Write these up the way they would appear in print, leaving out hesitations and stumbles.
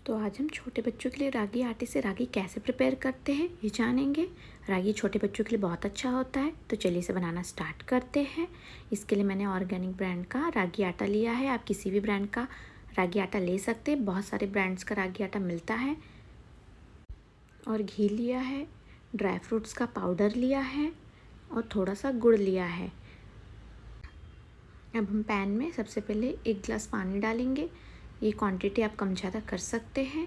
तो आज हम छोटे बच्चों के लिए रागी आटे से रागी कैसे प्रिपेयर करते हैं ये जानेंगे। रागी छोटे बच्चों के लिए बहुत अच्छा होता है, तो चलिए इसे बनाना स्टार्ट करते हैं। इसके लिए मैंने ऑर्गेनिक ब्रांड का रागी आटा लिया है। आप किसी भी ब्रांड का रागी आटा ले सकते हैं, बहुत सारे ब्रांड्स का रागी आटा मिलता है। और घी लिया है, ड्राई फ्रूट्स का पाउडर लिया है और थोड़ा सा गुड़ लिया है। अब हम पैन में सबसे पहले 1 गिलास पानी डालेंगे। ये क्वांटिटी आप कम ज़्यादा कर सकते हैं।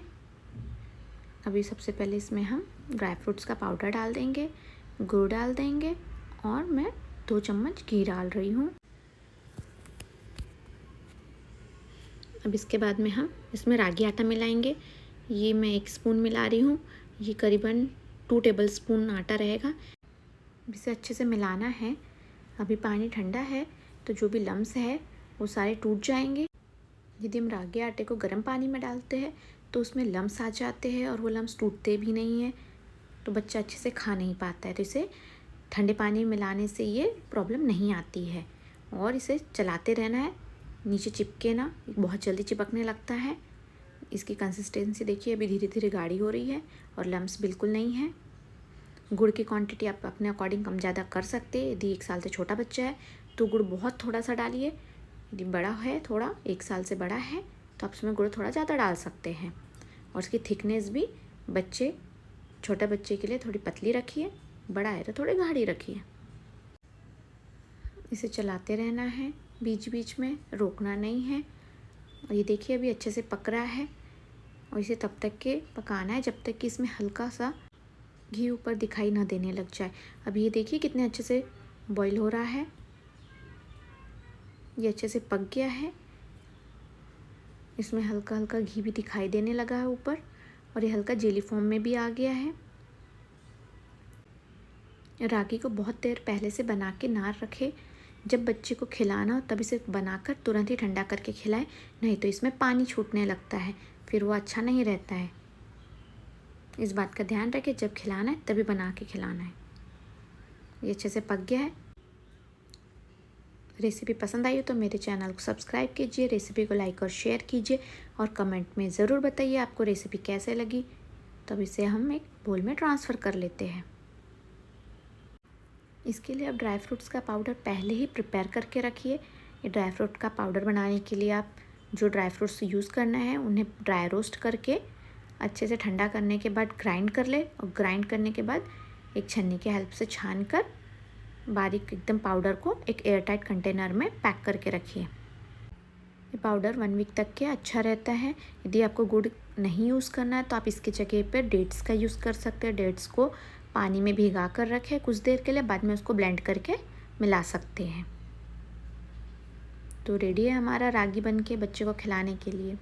अभी सबसे पहले इसमें हम ड्राई फ्रूट्स का पाउडर डाल देंगे, गुड़ डाल देंगे और मैं 2 चम्मच घी डाल रही हूँ। अब इसके बाद में हम इसमें रागी आटा मिलाएंगे। ये मैं 1 स्पून मिला रही हूँ। ये करीबन 2 टेबल स्पून आटा रहेगा। इसे अच्छे से मिलाना है। अभी पानी ठंडा है तो जो भी लम्स है वो सारे टूट जाएंगे। यदि हम रागी आटे को गर्म पानी में डालते हैं तो उसमें लम्स आ जाते हैं और वो लम्स टूटते भी नहीं हैं, तो बच्चा अच्छे से खा नहीं पाता है। तो इसे ठंडे पानी में मिलाने से ये प्रॉब्लम नहीं आती है। और इसे चलाते रहना है, नीचे चिपके ना, बहुत जल्दी चिपकने लगता है। इसकी कंसिस्टेंसी देखिए, अभी धीरे धीरे गाढ़ी हो रही है और लम्स बिल्कुल नहीं है। गुड़ की क्वांटिटी आप अपने अकॉर्डिंग कम ज़्यादा कर सकते हैं। यदि 1 साल से छोटा बच्चा है तो गुड़ बहुत थोड़ा सा डालिए। यदि बड़ा है, थोड़ा 1 साल से बड़ा है, तो आप उसमें गुड़ थोड़ा ज़्यादा डाल सकते हैं। और उसकी थिकनेस भी छोटे बच्चे के लिए थोड़ी पतली रखिए, बड़ा है तो थोड़ी गाढ़ी रखिए। इसे चलाते रहना है, बीच बीच में रोकना नहीं है। और ये देखिए अभी अच्छे से पक रहा है। और इसे तब तक के पकाना है जब तक कि इसमें हल्का सा घी ऊपर दिखाई ना देने लग जाए। अभी ये देखिए कितने अच्छे से बॉईल हो रहा है। ये अच्छे से पक गया है। इसमें हल्का हल्का घी भी दिखाई देने लगा है ऊपर, और ये हल्का जेली फॉर्म में भी आ गया है। रागी को बहुत देर पहले से बना के ना रखें। जब बच्चे को खिलाना हो तब इसे बनाकर तुरंत ही ठंडा करके खिलाएं, नहीं तो इसमें पानी छूटने लगता है, फिर वो अच्छा नहीं रहता है। इस बात का ध्यान रखें, जब खिलाना है तभी बना के खिलाना है। ये अच्छे से पक गया है। रेसिपी पसंद आई हो तो मेरे चैनल को सब्सक्राइब कीजिए, रेसिपी को लाइक और शेयर कीजिए और कमेंट में ज़रूर बताइए आपको रेसिपी कैसे लगी। तब इसे हम एक बोल में ट्रांसफ़र कर लेते हैं। इसके लिए आप ड्राई फ्रूट्स का पाउडर पहले ही प्रिपेयर करके रखिए। ये ड्राई फ्रूट का पाउडर बनाने के लिए आप जो ड्राई फ्रूट्स यूज़ करना है उन्हें ड्राई रोस्ट करके अच्छे से ठंडा करने के बाद ग्राइंड कर ले, और ग्राइंड करने के बाद एक छन्नी की हेल्प से छान कर बारीक एकदम पाउडर को एक एयरटाइट कंटेनर में पैक करके रखिए। ये पाउडर 1 वीक तक के अच्छा रहता है। यदि आपको गुड़ नहीं यूज़ करना है तो आप इसकी जगह पर डेट्स का यूज़ कर सकते हैं। डेट्स को पानी में भिगा कर रखें कुछ देर के लिए, बाद में उसको ब्लेंड करके मिला सकते हैं। तो रेडी है हमारा रागी बन के बच्चे को खिलाने के लिए।